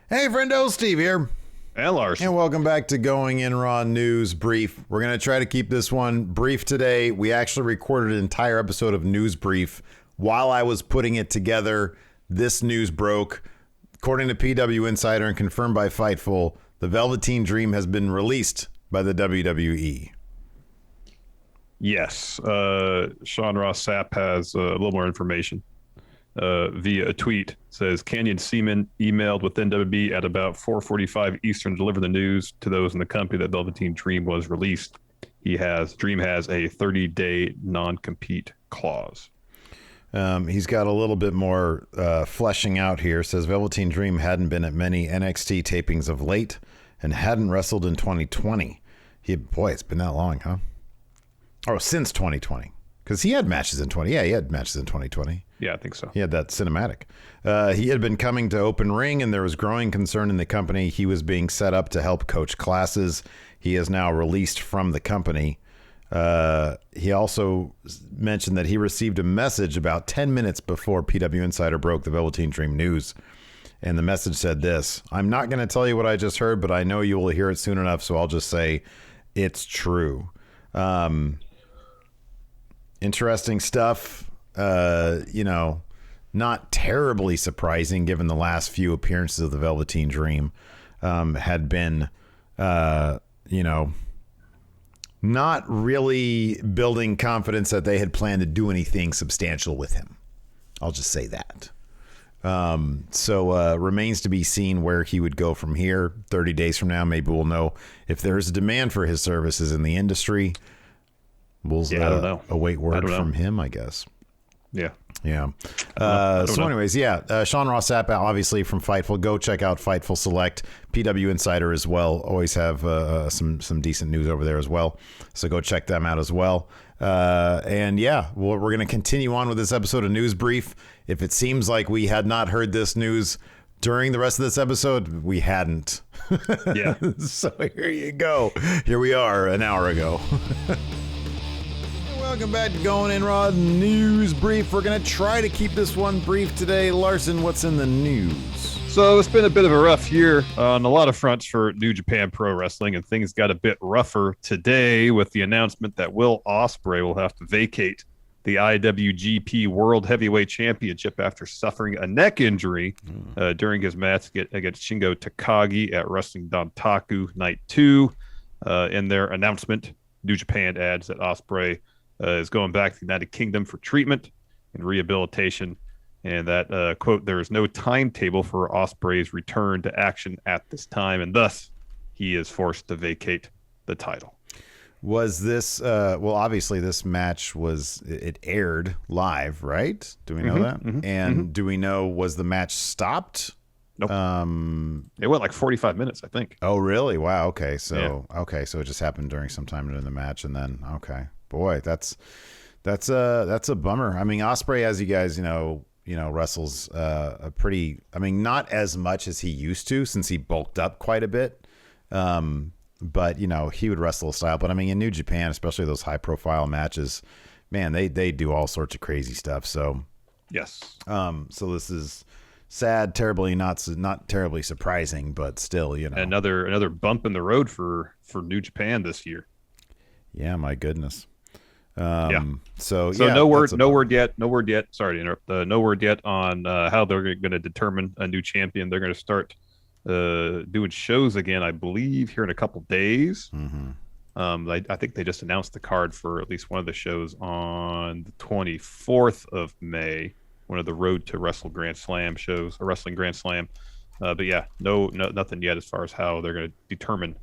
Hey, friendo, Steve here. And Larson. And welcome back to Going In Raw News Brief. We're going to try to keep this one brief today. We actually recorded an entire episode of News Brief while I was putting it together. This news broke. According to PW Insider and confirmed by Fightful, the Velveteen Dream has been released by the WWE. Yes. Sean Ross Sapp has a little more information via a tweet. Says Canyon Seaman emailed within WWE at about 4:45 Eastern to deliver the news to those in the company that Velveteen Dream was released. Dream has a 30-day non-compete clause. He's got a little bit more fleshing out here. Says Velveteen Dream hadn't been at many NXT tapings of late and hadn't wrestled in 2020. It's been that long, huh? Oh, since 2020. Because he had matches in 20. Yeah, he had matches in 2020. Yeah, I think so. He had that cinematic. He had been coming to Open Ring, and there was growing concern in the company. He was being set up to help coach classes. He is now released from the company. He also mentioned that he received a message about 10 minutes before PW Insider broke the Velveteen Dream news. And the message said this: I'm not going to tell you what I just heard, but I know you will hear it soon enough, so I'll just say it's true. Interesting stuff. Not terribly surprising given the last few appearances of the Velveteen Dream had been, not really building confidence that they had planned to do anything substantial with him. I'll just say that. So remains to be seen where he would go from here. 30 days from now, maybe we'll know if there's a demand for his services in the industry. We'll I don't know. Await word from him, I guess. Yeah. Yeah. Anyways, Sean Ross Sapp, obviously from Fightful. Go check out Fightful Select. PW Insider as well. Always have some decent news over there as well. So go check them out as well. We're going to continue on with this episode of News Brief. If it seems like we had not heard this news during the rest of this episode, we hadn't. Yeah. So here you go. Here we are an hour ago. Welcome back to Going In Raw News Brief. We're going to try to keep this one brief today. Larson, what's in the news? So it's been a bit of a rough year on a lot of fronts for New Japan Pro Wrestling, and things got a bit rougher today with the announcement that Will Ospreay will have to vacate the IWGP World Heavyweight Championship after suffering a neck injury during his match against Shingo Takagi at Wrestling Dontaku Night 2. In their announcement, New Japan adds that Ospreay is going back to the United Kingdom for treatment and rehabilitation, and that, quote, there is no timetable for Ospreay's return to action at this time, and thus he is forced to vacate the title. Was this, obviously this match it aired live, right? Do we know that? And do we know, was the match stopped? Nope. It went like 45 minutes, I think. Oh, really? Wow. Okay. So it just happened during some time in the match, and then, okay. Boy, that's a bummer. I mean, Ospreay, as you guys wrestles a pretty. I mean, not as much as he used to since he bulked up quite a bit. But he would wrestle a style. But I mean, in New Japan, especially those high profile matches, man, they do all sorts of crazy stuff. So yes. So this is sad, not terribly surprising, but still, another bump in the road for New Japan this year. Yeah, my goodness. So no word yet. Sorry to interrupt. No word yet on how they're going to determine a new champion. They're going to start doing shows again, I believe, here in a couple days. I think they just announced the card for at least one of the shows on the 24th of May. One of the Road to Wrestle Grand Slam shows, a Wrestling Grand Slam. But yeah, no, nothing yet as far as how they're going to determine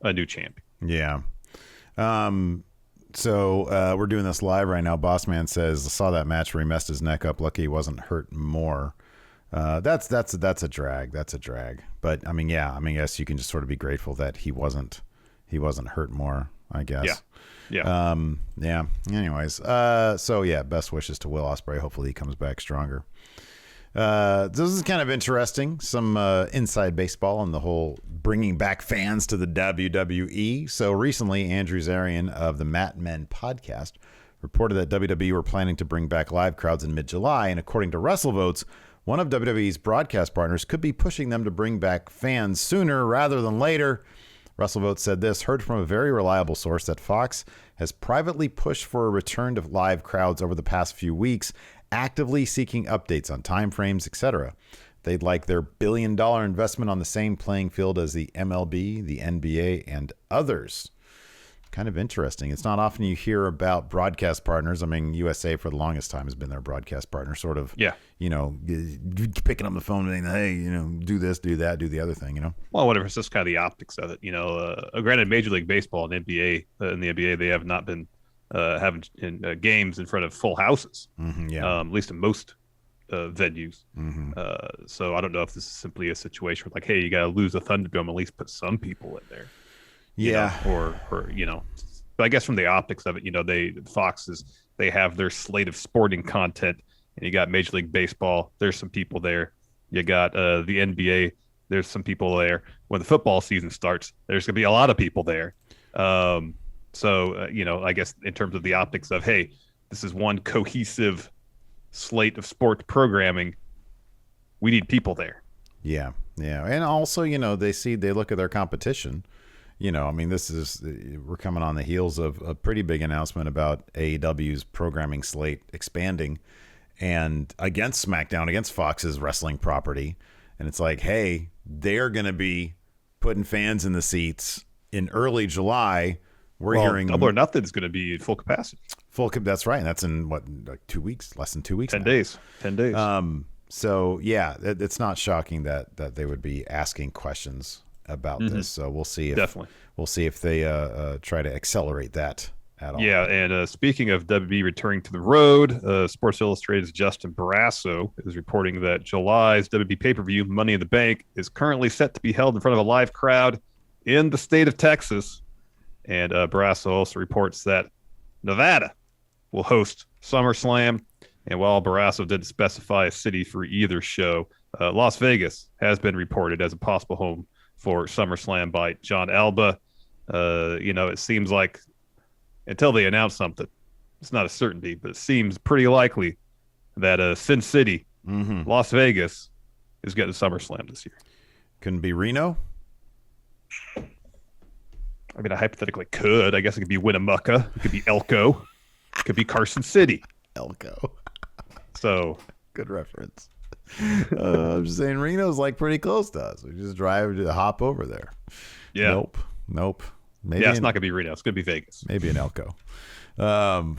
a new champion. Yeah. So we're doing this live right now. Bossman says, I saw that match where he messed his neck up. Lucky he wasn't hurt more. That's a drag. That's a drag. But I mean, yes, you can just sort of be grateful that he wasn't hurt more, I guess. Yeah. Anyways, best wishes to Will Ospreay. Hopefully he comes back stronger. This is kind of interesting. Some inside baseball on the whole bringing back fans to the WWE. So recently, Andrew Zarian of the Mat Men podcast reported that WWE were planning to bring back live crowds in mid-July. And according to WrestleVotes, one of WWE's broadcast partners could be pushing them to bring back fans sooner rather than later. WrestleVote said this, heard from a very reliable source that Fox has privately pushed for a return to live crowds over the past few weeks, actively seeking updates on timeframes, etc. They'd like their billion-dollar investment on the same playing field as the MLB, the NBA, and others. Kind of interesting. It's not often you hear about broadcast partners. I mean, USA for the longest time has been their broadcast partner, sort of, picking up the phone and saying, hey, do this, do that, do the other thing, Well, whatever. It's just kind of the optics of it. Granted, Major League Baseball and NBA, in the NBA, they have not been having games in front of full houses, at least in most venues. So I don't know if this is simply a situation where, like, hey, you got to lose the Thunderdome, at least put some people in there. But I guess from the optics of it, they have their slate of sporting content, and you got Major League Baseball. There's some people there. You got the NBA. There's some people there. When the football season starts, there's going to be a lot of people there. I guess in terms of the optics of, hey, this is one cohesive slate of sports programming. We need people there. Yeah. And also, they look at their competition. We're coming on the heels of a pretty big announcement about AEW's programming slate expanding and against SmackDown, against Fox's wrestling property. And it's like, hey, they're going to be putting fans in the seats in early July. We're hearing Double or Nothing is going to be full capacity. That's right. And that's in what, like 2 weeks, less than 2 weeks. 10 days. So yeah, it's not shocking that they would be asking questions about this. So we'll see if they try to accelerate that at all. Yeah, and speaking of WWE returning to the road, Sports Illustrated's Justin Barrasso is reporting that July's WWE pay-per-view, Money in the Bank, is currently set to be held in front of a live crowd in the state of Texas. And Barrasso also reports that Nevada will host SummerSlam. And while Barrasso didn't specify a city for either show, Las Vegas has been reported as a possible home for SummerSlam by John Alba. It seems like until they announce something, it's not a certainty, but it seems pretty likely that Sin City, Las Vegas, is getting SummerSlam this year. Couldn't be Reno? I mean, I hypothetically could. I guess it could be Winnemucca. It could be Elko. It could be Carson City. Elko. So good reference. I'm just saying Reno's like pretty close to us. We just hop over there. Yeah. Nope. Maybe it's not going to be Reno. It's going to be Vegas. Maybe an Elko. Elko.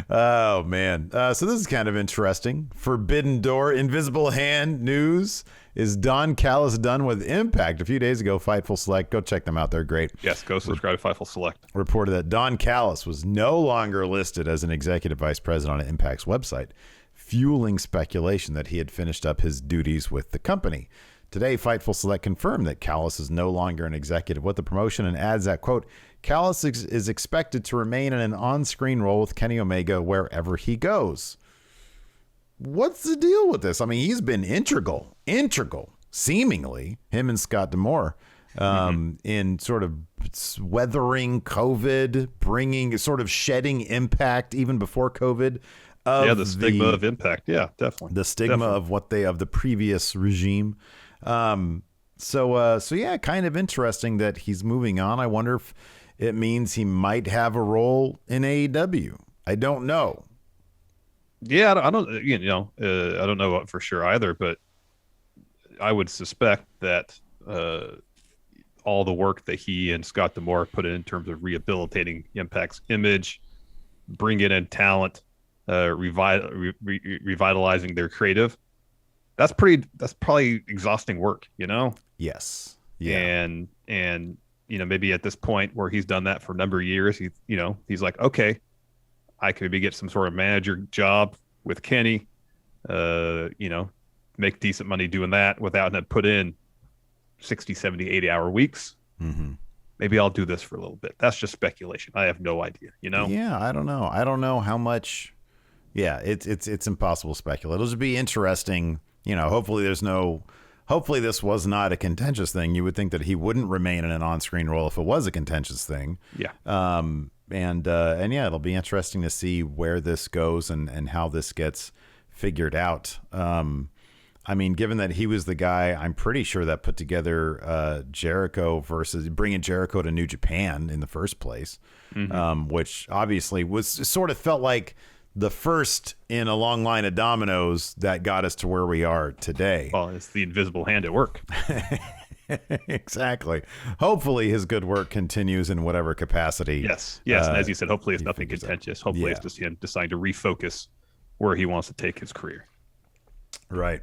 Oh, man. So this is kind of interesting. Forbidden Door, Invisible Hand news. Is Don Callis done with Impact? A few days ago, Fightful Select, go check them out. They're great. Yes, go subscribe to Fightful Select. Reported that Don Callis was no longer listed as an executive vice president on Impact's website, fueling speculation that he had finished up his duties with the company. Today, Fightful Select confirmed that Callis is no longer an executive with the promotion and adds that, quote, Callis is expected to remain in an on-screen role with Kenny Omega wherever he goes. What's the deal with this? I mean, he's been integral, seemingly, him and Scott D'Amore, in sort of weathering COVID, sort of shedding Impact even befure COVID. The stigma of Impact. Yeah, definitely. The stigma of the previous regime. So yeah, kind of interesting that he's moving on. I wonder if it means he might have a role in AEW. I don't know. Yeah, I don't. I don't know for sure either, but I would suspect that all the work that he and Scott D'Amore put in terms of rehabilitating Impact's image, bringing in talent, revitalizing their creative. That's probably exhausting work, Yes. Yeah. And maybe at this point where he's done that for a number of years, he's like, okay, I could maybe get some sort of manager job with Kenny, make decent money doing that without having to put in 60, 70, 80-hour weeks. Mm-hmm. Maybe I'll do this for a little bit. That's just speculation. I have no idea, Yeah, I don't know. I don't know how much. Yeah, it's impossible to speculate. It'll just be interesting. Hopefully this was not a contentious thing. You would think that he wouldn't remain in an on-screen role if it was a contentious thing. Yeah. And yeah, it'll be interesting to see where this goes and how this gets figured out. I mean, given that he was the guy, I'm pretty sure that put together Jericho versus bringing Jericho to New Japan in the first place, which obviously was sort of felt like the first in a long line of dominoes that got us to where we are today. Well, it's the invisible hand at work. Exactly. Hopefully his good work continues in whatever capacity. Yes. And as you said, hopefully it's nothing contentious. Hopefully it's just him deciding to refocus where he wants to take his career. Right.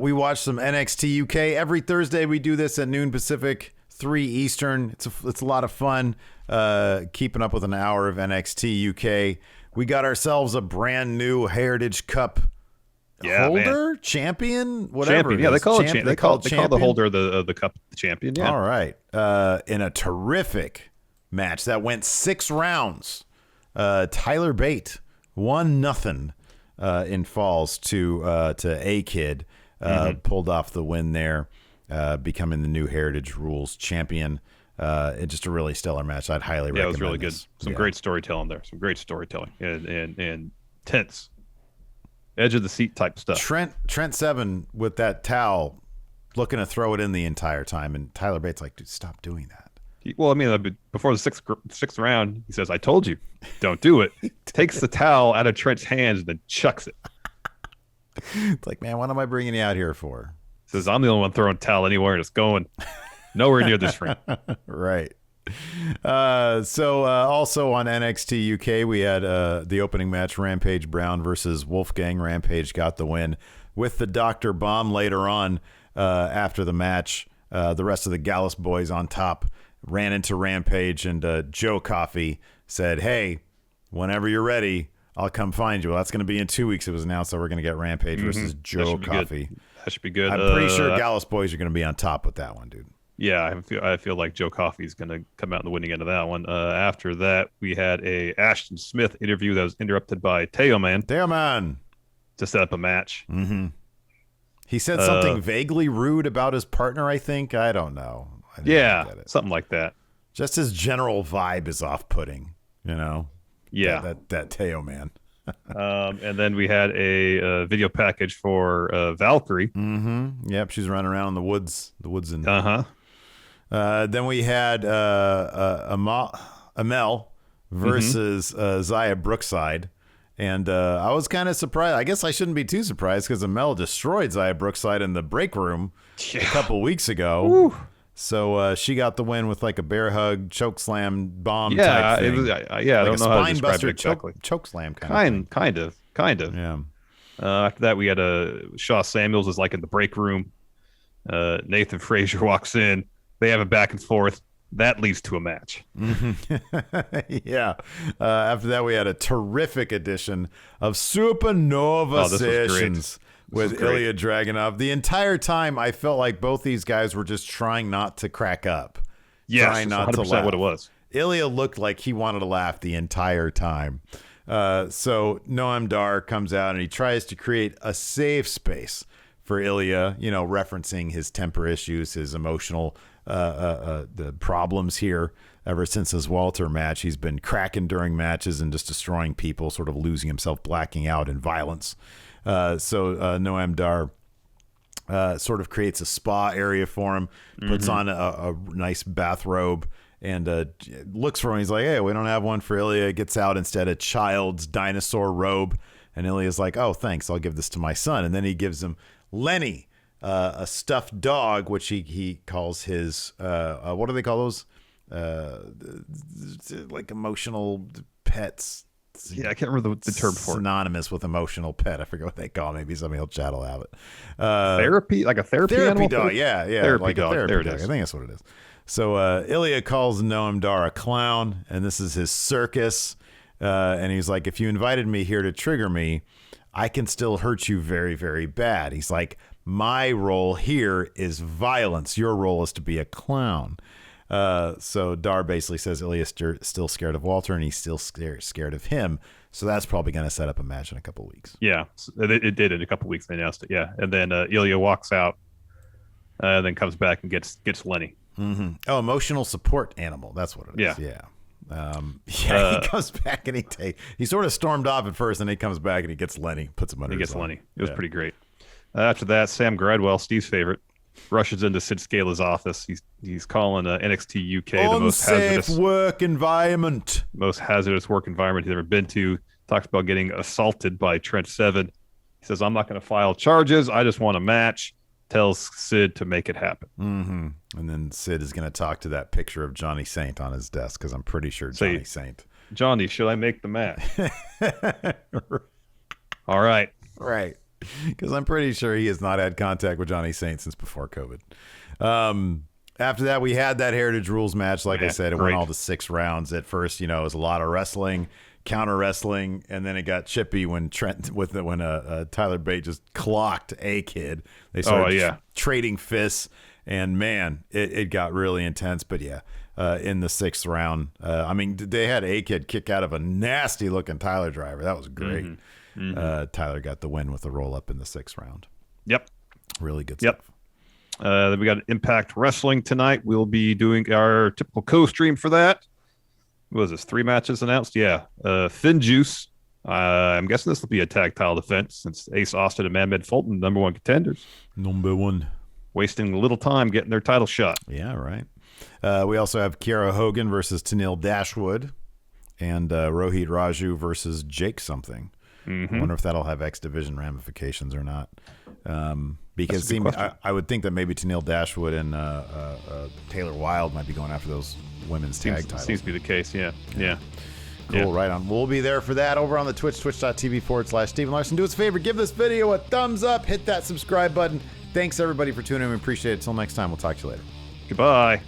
We watch some NXT UK every Thursday. We do this at noon Pacific, 3 Eastern. It's a lot of fun. Keeping up with an hour of NXT UK. We got ourselves a brand new Heritage Cup holder, champion, whatever. Champion. Yeah, they call it champion. They call the holder of the cup the champion. Yeah. All right. In a terrific match that went 6 rounds. Tyler Bate 1-0. In falls to A-Kid, pulled off the win there, becoming the new Heritage Rules champion. It's just a really stellar match. I'd highly recommend. Yeah, it was really good. Some great storytelling there. Some great storytelling and tense, edge of the seat type stuff. Trent Seven with that towel, looking to throw it in the entire time, and Tyler Bates like, dude, stop doing that. Well, I mean, before the sixth round, he says, "I told you, don't do it." Takes the towel out of Trent's hands and then chucks it. It's like, man, what am I bringing you out here for? Says, "I'm the only one throwing towel anywhere, and it's going nowhere near this ring." Right. So also on NXT UK, we had the opening match, Rampage Brown versus Wolfgang. Rampage got the win with the Dr. Bomb later on. After the match, the rest of the Gallus boys on top ran into Rampage, and Joe Coffey said, "Hey, whenever you're ready, I'll come find you." Well, that's going to be in 2 weeks. It was announced that we're going to get Rampage versus Joe Coffey. That should be good. I'm pretty sure Gallus boys are going to be on top with that one, dude. Yeah, I feel like Joe Coffey's going to come out in the winning end of that one. After that, we had a Ashton Smith interview that was interrupted by Teo Man to set up a match. Mm-hmm. He said something vaguely rude about his partner, I think. I don't know. Something like that. Just his general vibe is off-putting, you know? Yeah. That Teo Man. And then we had a video package for Valkyrie. Mm-hmm. Yep, she's running around in the woods. And then we had Amel versus Zaya Brookside. And I was kind of surprised. I guess I shouldn't be too surprised because Amel destroyed Zaya Brookside in the break room a couple weeks ago. Woo. So she got the win with like a bear hug, choke slam, bomb type thing. It was, I don't know how to describe it exactly. Choke slam kind of. Yeah. After that, we had Shaw Samuels is like in the break room. Nathan Frazier walks in. They have a back and forth. That leads to a match. Yeah. After that, we had a terrific edition of Supernova Sessions with Ilya Dragunov. The entire time, I felt like both these guys were just trying not to crack up. Yes, trying not to laugh. what it was. Ilya looked like he wanted to laugh the entire time. So Noam Dar comes out and he tries to create a safe space for Ilya, referencing his temper issues, his emotional the problems here. Ever since his Walter match, he's been cracking during matches and just destroying people, sort of losing himself, blacking out in violence. So Noam Dar sort of creates a spa area for him, puts on a nice bathrobe, and looks for him. He's like, "Hey, we don't have one for Ilya." Gets out instead a child's dinosaur robe, and Ilya's like, "Oh, thanks, I'll give this to my son." And then he gives him Lenny, a stuffed dog, which he calls his what do they call those? Like emotional pets. Yeah, I can't remember the term for it. Synonymous with emotional pet. I forget what they call it. Maybe somebody will chat will have it. Therapy? Like a therapy animal? Dog. Yeah. Therapy like dog. A therapy there it dog. is. I think that's what it is. So Ilya calls Noam Dar a clown, and this is his circus. And he's like, "If you invited me here to trigger me, I can still hurt you very, very bad." He's like, "My role here is violence. Your role is to be a clown." So Dar basically says Ilya's still scared of Walter, and he's still scared of him. So that's probably going to set up a match in a couple of weeks. Yeah, it did in a couple of weeks. They announced it. Yeah, and then Ilya walks out, then comes back and gets Lenny. Mm-hmm. Oh, emotional support animal. That's what it is. Yeah. He comes back and he sort of stormed off at first, and he comes back and he gets Lenny, puts him under. He gets Lenny. It was pretty great. After that, Sam Gradwell, Steve's favorite, rushes into Sid Scala's office. He's calling NXT UK the most hazardous work environment. Most hazardous work environment he's ever been to. Talks about getting assaulted by Trent Seven. He says, "I'm not going to file charges. I just want a match." Tells Sid to make it happen. Mm-hmm. And then Sid is going to talk to that picture of Johnny Saint on his desk, because I'm pretty sure Johnny, should I make the match? All right. Right. Because I'm pretty sure he has not had contact with Johnny Saint since before COVID. After that, we had that Heritage Rules match. Like I said, it went all to 6 rounds. At first, it was a lot of wrestling, counter wrestling, and then it got chippy when Tyler Bate just clocked a kid. They started trading fists, and man, it got really intense. But in the 6th round, they had a kid kick out of a nasty looking Tyler driver. That was great. Mm-hmm. Tyler got the win with the roll up in the 6th round. Yep, really good stuff. Then we got Impact Wrestling tonight. We'll be doing our typical co-stream for that. What was this? 3 matches announced? Yeah. Finn Juice. I'm guessing this will be a tag title defense, since Ace Austin and Madman Fulton, number 1 contenders. Number 1. Wasting a little time getting their title shot. Yeah, right. We also have Kiara Hogan versus Tenille Dashwood, and Rohit Raju versus Jake something. Mm-hmm. I wonder if that'll have X Division ramifications or not. Because I would think that maybe Tenille Dashwood and Taylor Wilde might be going after those women's tag titles. Seems to be the case, yeah. Cool, right on. We'll be there for that over on the Twitch, twitch.tv/Steven Larson. Do us a favor, give this video a thumbs up, hit that subscribe button. Thanks, everybody, for tuning in. We appreciate it. Until next time, we'll talk to you later. Goodbye.